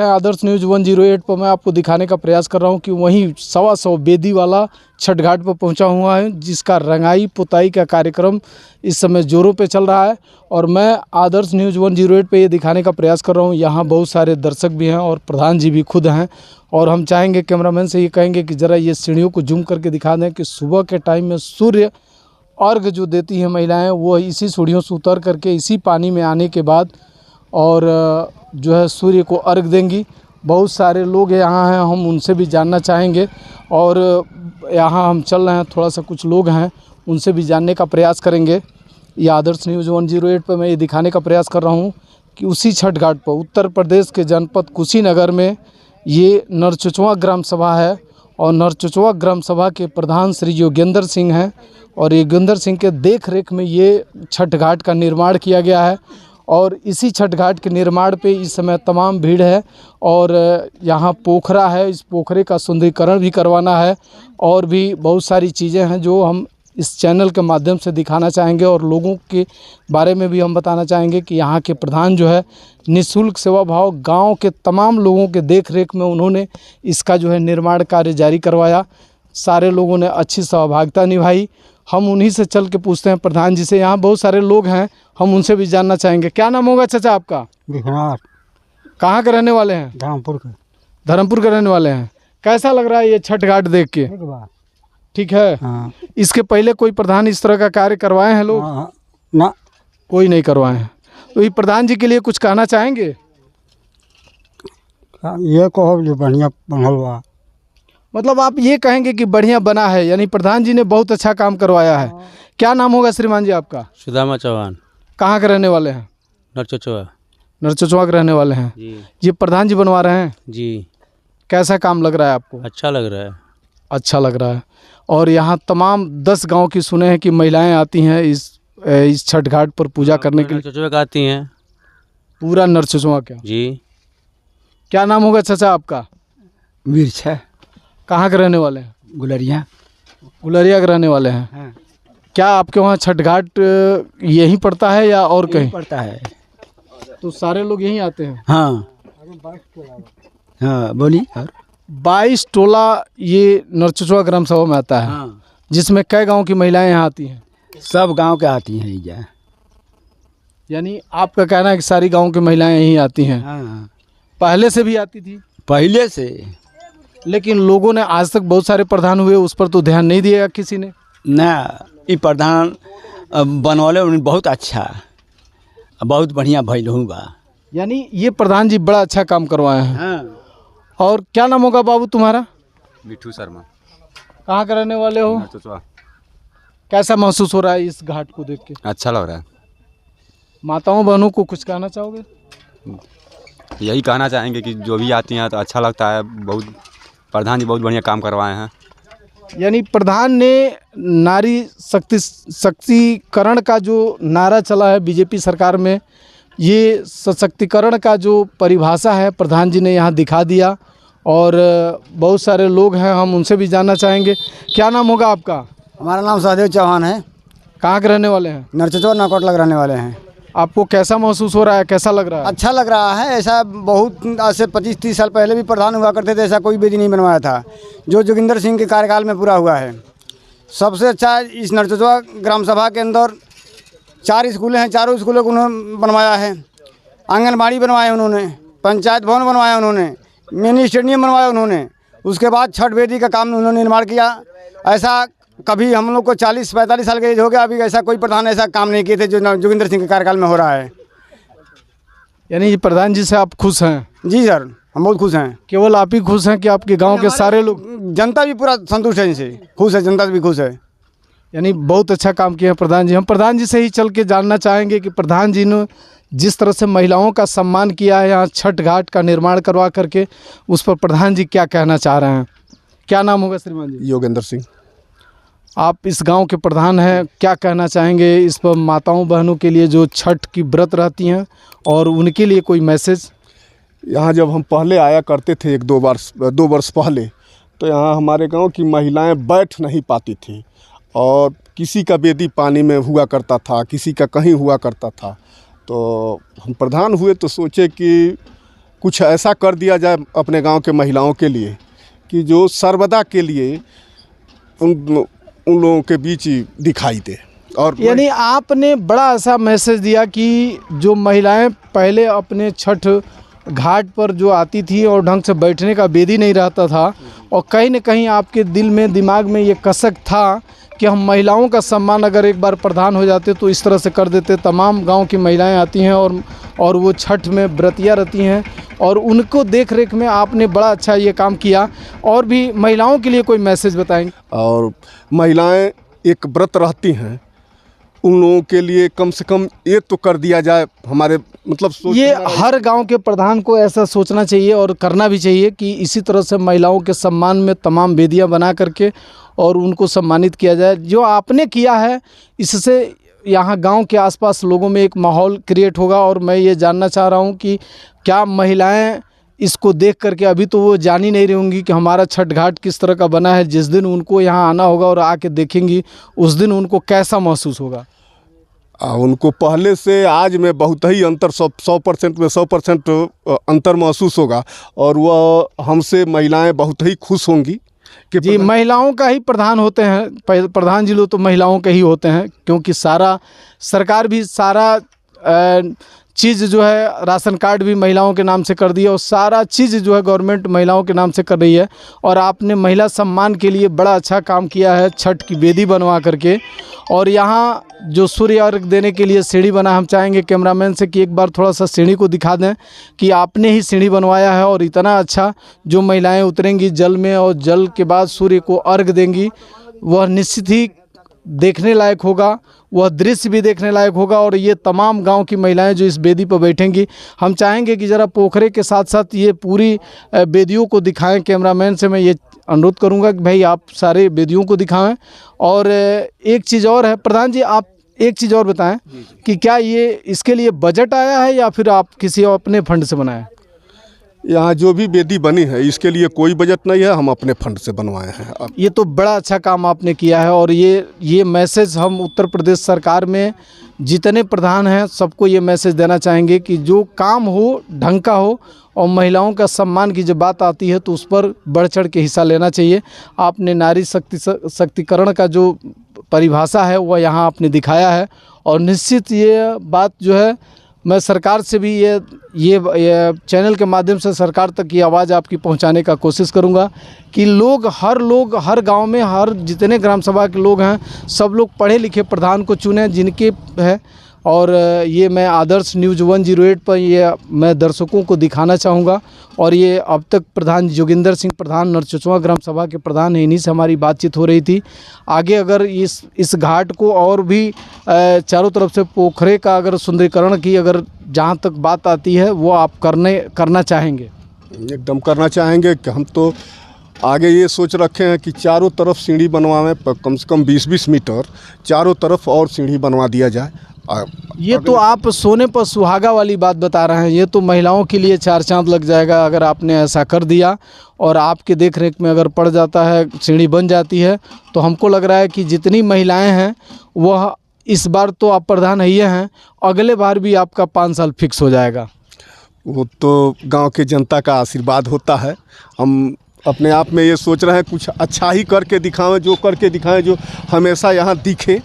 आदर्श news 108 पर मैं आपको दिखाने का प्रयास कर रहा हूं कि वहीं 125 बेदी वाला छठ घाट पर पहुंचा हुआ है, जिसका रंगाई पुताई का कार्यक्रम इस समय जोरों पे चल रहा है। और मैं आदर्श न्यूज़ 108 पे ये दिखाने का प्रयास कर रहा हूं। यहां बहुत सारे दर्शक भी हैं और प्रधान जी भी खुद हैं। और हम चाहेंगे, कैमरामैन से ये कहेंगे कि ज़रा ये सीढ़ियों को जूम करके दिखा दें कि सुबह के टाइम में सूर्य अर्घ जो देती हैं महिलाएँ, वो इसी सीढ़ियों से उतर करके इसी पानी में आने के बाद और जो है सूर्य को अर्घ देंगी। बहुत सारे लोग यहाँ हैं, हम उनसे भी जानना चाहेंगे। और यहाँ हम चल रहे हैं, थोड़ा सा कुछ लोग हैं, उनसे भी जानने का प्रयास करेंगे। ये आदर्श न्यूज़ 108 पर मैं ये दिखाने का प्रयास कर रहा हूँ कि उसी छठ घाट पर उत्तर प्रदेश के जनपद कुशीनगर में ये नरचचवा ग्राम सभा है। और नरचचवा ग्राम सभा के प्रधान श्री योगेंद्र सिंह हैं। और योगेंद्र सिंह के देख रेख में ये छठ घाट का निर्माण किया गया है। और इसी छठ घाट के निर्माण पे इस समय तमाम भीड़ है। और यहाँ पोखरा है, इस पोखरे का सुंदरीकरण भी करवाना है। और भी बहुत सारी चीज़ें हैं जो हम इस चैनल के माध्यम से दिखाना चाहेंगे। और लोगों के बारे में भी हम बताना चाहेंगे कि यहाँ के प्रधान जो है निःशुल्क सेवा भाव गांव के तमाम लोगों के देख रेख में उन्होंने इसका जो है निर्माण कार्य जारी करवाया। सारे लोगों ने अच्छी सहभागिता निभाई। हम उन्हीं से चल के पूछते हैं प्रधान जी से। यहाँ बहुत सारे लोग हैं, हम उनसे भी जानना चाहेंगे। क्या नाम होगा चाचा आपका? विघनाथ। कहाँ के रहने वाले हैं? धर्मपुर के। धर्मपुर के रहने वाले हैं। कैसा लग रहा है ये छठ घाट देख के? ठीक है। हाँ। इसके पहले कोई प्रधान इस तरह का कार्य करवाए हैं लोग? हाँ, ना, कोई नहीं करवाए हैं। तो ये प्रधान जी के लिए कुछ कहना चाहेंगे? ये कहो जो बढ़िया बनल बा। मतलब आप ये कहेंगे कि बढ़िया बना है, यानी प्रधान जी ने बहुत अच्छा काम करवाया है। क्या नाम होगा श्रीमान जी आपका? सुदामा चौहान। कहाँ के रहने वाले हैं? नरचचवा। नरचचवा के रहने वाले हैं जी। ये प्रधान जी बनवा रहे हैं जी। कैसा काम लग रहा है आपको? अच्छा लग रहा है। अच्छा लग रहा है। और यहाँ तमाम 10 गांव की सुने हैं कि महिलाएं आती हैं इस छठ घाट पर पूजा करने के लिए। नरचचवा का आती हैं पूरा नरचचवा क्या? जी। क्या नाम होगा चाचा आपका? मिर्चा। कहाँ के रहने वाले हैं? गुलरिया। गुलरिया के रहने वाले हैं। हाँ। क्या आपके वहाँ छठ घाट यहीं पड़ता है या और कहीं पड़ता है? तो सारे लोग यहीं आते हैं। हाँ हाँ, बोली। और 22 टोला ये नरचचवा ग्राम सभा में आता है। हाँ। जिसमें कई गांव की महिलाएं यहाँ आती हैं? सब गांव के आती हैं ये। यानी आपका कहना है कि सारी गांव की महिलाएं यहीं आती हैं? हाँ, पहले से भी आती थी? पहले से। लेकिन लोगों ने आज तक बहुत सारे प्रधान हुए, उस पर तो ध्यान नहीं दिया किसी ने ना। ये प्रधान बनवले उन्हें बहुत अच्छा, बहुत बढ़िया भइल हूँ बा। यानी ये प्रधान जी बड़ा अच्छा काम करवाए हैं। हाँ। और क्या नाम होगा बाबू तुम्हारा? मिठू शर्मा। कहाँ के रहने वाले हो? नरचचवा। कैसा महसूस हो रहा है इस घाट को देख के? अच्छा लग रहा है। माताओं बहनों को कुछ कहना चाहोगे? यही कहना चाहेंगे कि जो भी आती हैं तो अच्छा लगता है। बहुत प्रधान जी बहुत बढ़िया काम करवाए हैं। यानी प्रधान ने नारी सशक्तिकरण का जो नारा चला है बीजेपी सरकार में, ये सशक्तिकरण का जो परिभाषा है प्रधान जी ने यहाँ दिखा दिया। और बहुत सारे लोग हैं, हम उनसे भी जानना चाहेंगे। क्या नाम होगा आपका? हमारा नाम सहदेव चौहान है। कहाँ के रहने वाले हैं? नरचचवा नाकोटला के रहने वाले हैं। आपको कैसा महसूस हो रहा है, कैसा लग रहा है? अच्छा लग रहा है। ऐसा बहुत आज से 25-30 साल पहले भी प्रधान हुआ करते थे, ऐसा कोई बेदी नहीं बनवाया था जो जोगिंदर सिंह के कार्यकाल में पूरा हुआ है। सबसे अच्छा इस नरचचवा ग्राम सभा के अंदर 4 स्कूलें हैं, चारों स्कूलों को उन्होंने बनवाया है। आंगनबाड़ी बनवाए उन्होंने, पंचायत भवन बनवाया उन्होंने, मिनी स्टेडियम बनवाया उन्होंने। उसके बाद छठ वेदी का काम उन्होंने निर्माण किया। ऐसा कभी हम लोग को 40-45 साल का एज हो गया, अभी ऐसा कोई प्रधान ऐसा काम नहीं किए थे जो जोगिंदर सिंह के कार्यकाल में हो रहा है। यानी ये प्रधान जी से आप खुश हैं? जी सर, हम बहुत खुश हैं। केवल आप ही खुश हैं कि आपके गांव के सारे लोग? जनता भी पूरा संतुष्ट है, इनसे खुश है, जनता भी खुश है। यानी बहुत अच्छा काम किया है प्रधान जी। हम प्रधान जी से ही चल के जानना चाहेंगे कि प्रधान जी ने जिस तरह से महिलाओं का सम्मान किया है यहाँ छठ घाट का निर्माण करवा करके, उस पर प्रधान जी क्या कहना चाह रहे हैं। क्या नाम होगा श्रीमान जी? योगेंद्र सिंह। आप इस गांव के प्रधान हैं, क्या कहना चाहेंगे इस पर माताओं बहनों के लिए जो छठ की व्रत रहती हैं, और उनके लिए कोई मैसेज? यहाँ जब हम पहले आया करते थे 2 वर्ष पहले, तो यहाँ हमारे गांव की महिलाएं बैठ नहीं पाती थी। और किसी का बेदी पानी में हुआ करता था, किसी का कहीं हुआ करता था। तो हम प्रधान हुए तो सोचे कि कुछ ऐसा कर दिया जाए अपने गांव के महिलाओं के लिए कि जो सर्वदा के लिए उन लोगों के बीच ही दिखाई दे। और यानी आपने बड़ा ऐसा मैसेज दिया कि जो महिलाएं पहले अपने छठ घाट पर जो आती थी और ढंग से बैठने का बेदी नहीं रहता था, और कहीं न कहीं आपके दिल में दिमाग में ये कसक था कि हम महिलाओं का सम्मान अगर एक बार प्रधान हो जाते तो इस तरह से कर देते। तमाम गांव की महिलाएं आती हैं और वो छठ में व्रतिया रहती हैं, और उनको देख रेख में आपने बड़ा अच्छा ये काम किया। और भी महिलाओं के लिए कोई मैसेज बताएंगे? और महिलाएं एक व्रत रहती हैं, उन लोगों के लिए कम से कम ये तो कर दिया जाए। हमारे मतलब ये हर गांव के प्रधान को ऐसा सोचना चाहिए और करना भी चाहिए कि इसी तरह से महिलाओं के सम्मान में तमाम वेदियां बना करके और उनको सम्मानित किया जाए। जो आपने किया है इससे यहाँ गांव के आसपास लोगों में एक माहौल क्रिएट होगा। और मैं ये जानना चाह रहा हूँ कि क्या महिलाएं इसको देख करके, अभी तो वो जान ही नहीं रही होंगी कि हमारा छठ घाट किस तरह का बना है, जिस दिन उनको यहाँ आना होगा और आके देखेंगी उस दिन उनको कैसा महसूस होगा? उनको पहले से आज में बहुत ही अंतर 100% में 100% अंतर महसूस होगा। और वह हमसे महिलाएं बहुत ही खुश होंगी कि जी, महिलाओं का ही प्रधान होते हैं, प्रधान जी लोग तो महिलाओं के ही होते हैं, क्योंकि सारा सरकार भी सारा चीज़ जो है राशन कार्ड भी महिलाओं के नाम से कर दिया और सारा चीज़ जो है गवर्नमेंट महिलाओं के नाम से कर रही है। और आपने महिला सम्मान के लिए बड़ा अच्छा काम किया है, छठ की वेदी बनवा करके। और यहाँ जो सूर्य अर्घ देने के लिए सीढ़ी बना, हम चाहेंगे कैमरामैन से कि एक बार थोड़ा सा सीढ़ी को दिखा दें कि आपने ही सीढ़ी बनवाया है। और इतना अच्छा जो महिलाएं उतरेंगी जल में और जल के बाद सूर्य को अर्घ देंगी, वह निश्चित ही देखने लायक होगा, वह दृश्य भी देखने लायक होगा। और ये तमाम गांव की महिलाएं जो इस बेदी पर बैठेंगी, हम चाहेंगे कि ज़रा पोखरे के साथ साथ ये पूरी बेदियों को दिखाएं। कैमरामैन से मैं ये अनुरोध करूंगा कि भाई आप सारे बेदियों को दिखाएं। और एक चीज़ और है प्रधान जी, आप एक चीज़ और बताएं कि क्या ये इसके लिए बजट आया है या फिर आप किसी अपने फंड से बनाए? यहाँ जो भी वेदी बनी है इसके लिए कोई बजट नहीं है, हम अपने फंड से बनवाए हैं। ये तो बड़ा अच्छा काम आपने किया है। और ये मैसेज हम उत्तर प्रदेश सरकार में जितने प्रधान हैं सबको ये मैसेज देना चाहेंगे कि जो काम हो ढंग का हो, और महिलाओं का सम्मान की जब बात आती है तो उस पर बढ़ चढ़ के हिस्सा लेना चाहिए। आपने नारी शक्तिकरण का जो परिभाषा है वह यहाँ आपने दिखाया है। और निश्चित ये बात जो है मैं सरकार से भी ये चैनल के माध्यम से सरकार तक की आवाज़ आपकी पहुंचाने का कोशिश करूंगा कि हर हर गांव में हर जितने ग्राम सभा के लोग हैं सब लोग पढ़े लिखे प्रधान को चुनें जिनके है। और ये मैं आदर्श न्यूज़ 108 पर ये मैं दर्शकों को दिखाना चाहूँगा। और ये अब तक प्रधान जोगिंदर सिंह प्रधान नरचचवा ग्राम सभा के प्रधान हैं, इन्हीं से हमारी बातचीत हो रही थी। आगे अगर इस घाट को और भी चारों तरफ से पोखरे का अगर सुंदरीकरण की अगर जहाँ तक बात आती है वो आप करना चाहेंगे? एकदम करना चाहेंगे कि हम तो आगे ये सोच रखे हैं कि चारों तरफ सीढ़ी बनवाएं, कम से कम 20-20 मीटर चारों तरफ और सीढ़ी बनवा दिया जाए। ये तो आप सोने पर सुहागा वाली बात बता रहे हैं। ये तो महिलाओं के लिए 4 चांद लग जाएगा अगर आपने ऐसा कर दिया और आपके देख रेख में अगर पड़ जाता है, सीढ़ी बन जाती है, तो हमको लग रहा है कि जितनी महिलाएं हैं वह इस बार तो आप प्रधान ही हैं, अगले बार भी आपका 5 साल फिक्स हो जाएगा। वो तो गांव के जनता का आशीर्वाद होता है। हम अपने आप में ये सोच रहे हैं कुछ अच्छा ही करके दिखाएं, जो हमेशा यहाँ दिखे।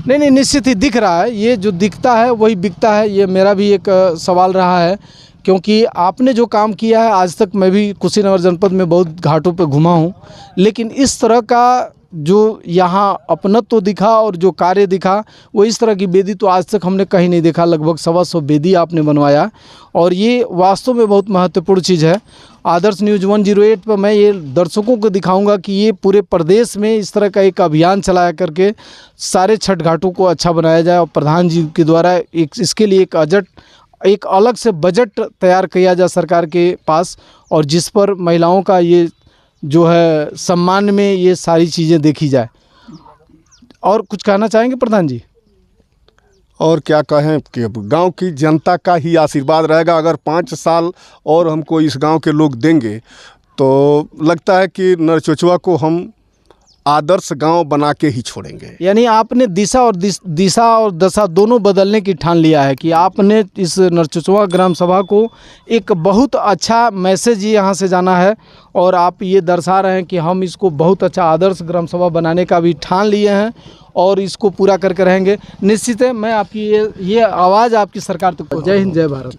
नहीं, निश्चित ही दिख रहा है। ये जो दिखता है वही बिकता है, ये मेरा भी एक सवाल रहा है। क्योंकि आपने जो काम किया है, आज तक मैं भी कुशीनगर जनपद में बहुत घाटों पे घुमा हूँ, लेकिन इस तरह का जो यहाँ अपनत्व दिखा और जो कार्य दिखा वो इस तरह की बेदी तो आज तक हमने कहीं नहीं देखा। लगभग 125 बेदी आपने बनवाया और ये वास्तव में बहुत महत्वपूर्ण चीज़ है। आदर्श न्यूज़ 108 पर मैं ये दर्शकों को दिखाऊंगा कि ये पूरे प्रदेश में इस तरह का एक अभियान चलाया करके सारे छठ घाटों को अच्छा बनाया जाए और प्रधान जी के द्वारा इसके लिए एक अलग से बजट तैयार किया जाए सरकार के पास, और जिस पर महिलाओं का ये जो है सम्मान में ये सारी चीज़ें देखी जाए। और कुछ कहना चाहेंगे प्रधान जी? और क्या कहें कि गांव की जनता का ही आशीर्वाद रहेगा। अगर 5 साल और हमको इस गांव के लोग देंगे तो लगता है कि नरचचवा को हम आदर्श गांव बना के ही छोड़ेंगे। यानी आपने दिशा और दशा दोनों बदलने की ठान लिया है कि आपने इस नरचुचवा ग्राम सभा को एक बहुत अच्छा मैसेज यहाँ से जाना है और आप ये दर्शा रहे हैं कि हम इसको बहुत अच्छा आदर्श ग्राम सभा बनाने का भी ठान लिए हैं और इसको पूरा करके रहेंगे। निश्चित है मैं आपकी ये आवाज़ आपकी सरकार तक। जय हिंद, जय भारत।